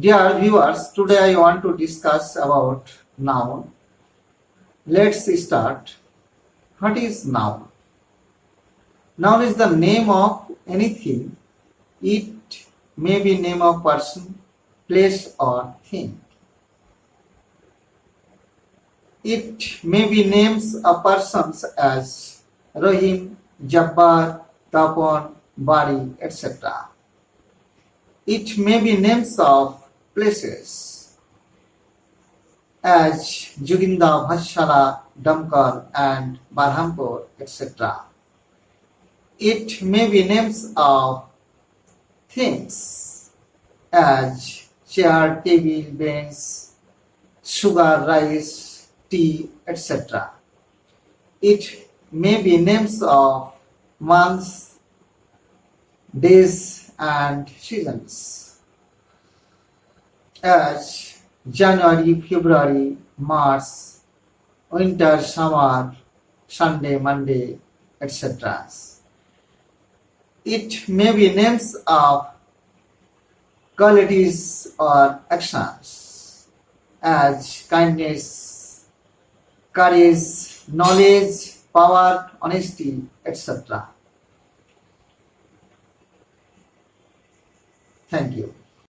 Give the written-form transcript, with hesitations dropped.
Dear viewers, today I want to discuss about noun. Let's start. What is noun? Noun is the name of anything. It may be name of person, place or thing. It may be names of persons as Rahim, Jabbar, Tapon, Bari, etc. It may be names of places as Juginda, Bhashala, Damkar and Barhampur, etc. It may be names of things as chair, table, bench, sugar, rice, tea, etc. It may be names of months, days and seasons as January, February, March, winter, summer, Sunday, Monday, etc. It may be names of qualities or actions as kindness, courage, knowledge, power, honesty, etc. Thank you.